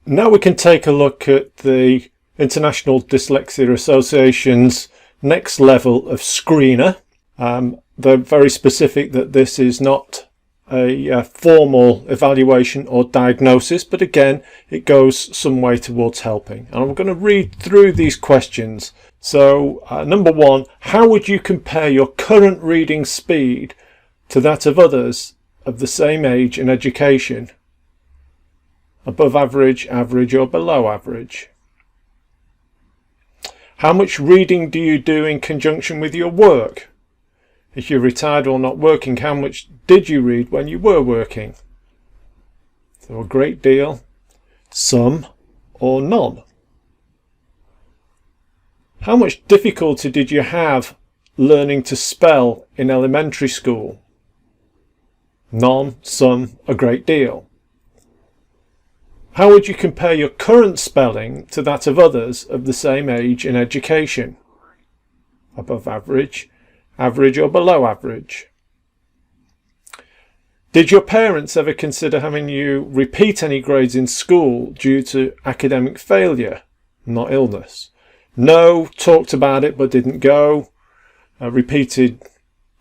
Now we can take a look at the International Dyslexia Association's next level of screener. They're very specific that this is not a formal evaluation or diagnosis, but again it goes some way towards helping. And I'm going to read through these questions. So number one, how would you compare your current reading speed to that of others of the same age and education? Above average, average or below average? How much reading do you do in conjunction with your work? If you're retired or not working, how much did you read when you were working? So a great deal, some or none. How much difficulty did you have learning to spell in elementary school? None, some, a great deal. How would you compare your current spelling to that of others of the same age and education? Above average, average or below average? Did your parents ever consider having you repeat any grades in school due to academic failure, not illness? No, talked about it but didn't go. Repeated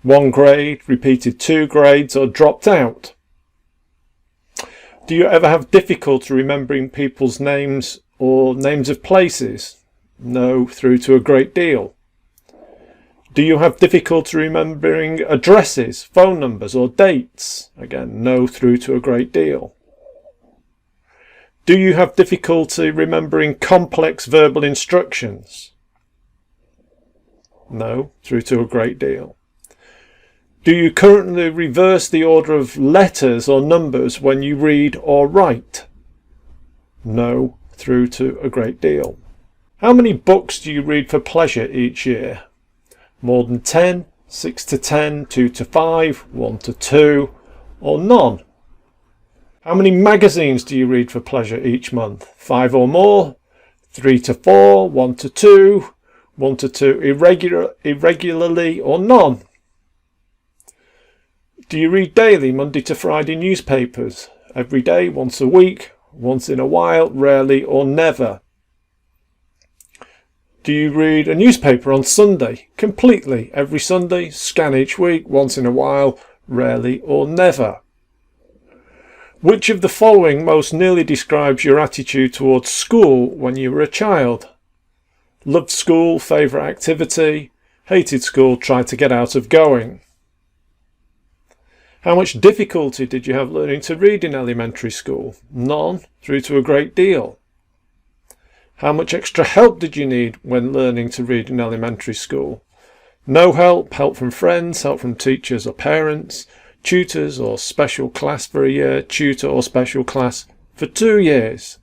1 grade, repeated 2 grades or dropped out? Do you ever have difficulty remembering people's names or names of places? No, through to a great deal. Do you have difficulty remembering addresses, phone numbers or dates? Again, no, through to a great deal. Do you have difficulty remembering complex verbal instructions? No, through to a great deal. Do you currently reverse the order of letters or numbers when you read or write? No, through to a great deal. How many books do you read for pleasure each year? More than 10, 6 to 10, 2 to 5, 1 to 2, or none? How many magazines do you read for pleasure each month? 5 or more, 3 to 4, 1 to 2, 1 to 2 irregularly, or none? Do you read daily, Monday to Friday newspapers? Every day, once a week, once in a while, rarely or never? Do you read a newspaper on Sunday? Completely, every Sunday, scan each week, once in a while, rarely or never? Which of the following most nearly describes your attitude towards school when you were a child? Loved school, favourite activity, hated school, tried to get out of going? How much difficulty did you have learning to read in elementary school? None, through to a great deal. How much extra help did you need when learning to read in elementary school? No help, help from friends, help from teachers or parents, tutors or special class for a year, tutor or special class for 2 years.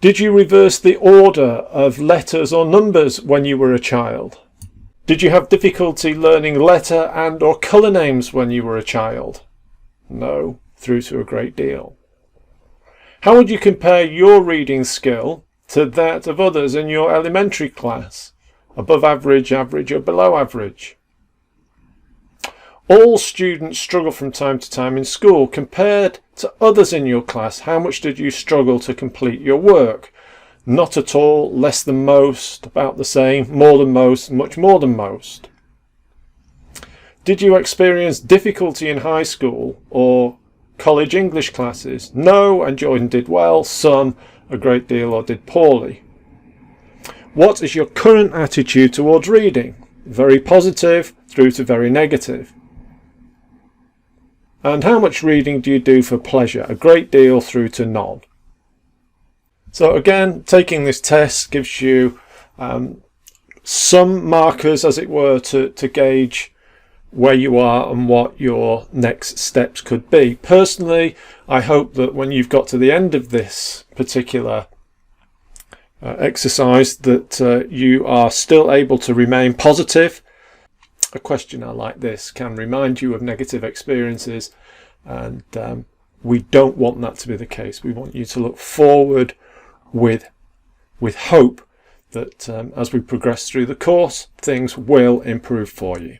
Did you reverse the order of letters or numbers when you were a child? Did you have difficulty learning letter and or colour names when you were a child? No, through to a great deal. How would you compare your reading skill to that of others in your elementary class? Above average, average or below average? All students struggle from time to time in school. Compared to others in your class, how much did you struggle to complete your work? Not at all, less than most, about the same, more than most, much more than most. Did you experience difficulty in high school or college English classes? No, enjoyed and did well, some, a great deal or did poorly. What is your current attitude towards reading? Very positive through to very negative. And how much reading do you do for pleasure? A great deal through to none. So again, taking this test gives you some markers, as it were, to gauge where you are and what your next steps could be. Personally, I hope that when you've got to the end of this particular exercise that you are still able to remain positive. A questionnaire like this can remind you of negative experiences, and we don't want that to be the case. We want you to look forward with hope that as we progress through the course, things will improve for you.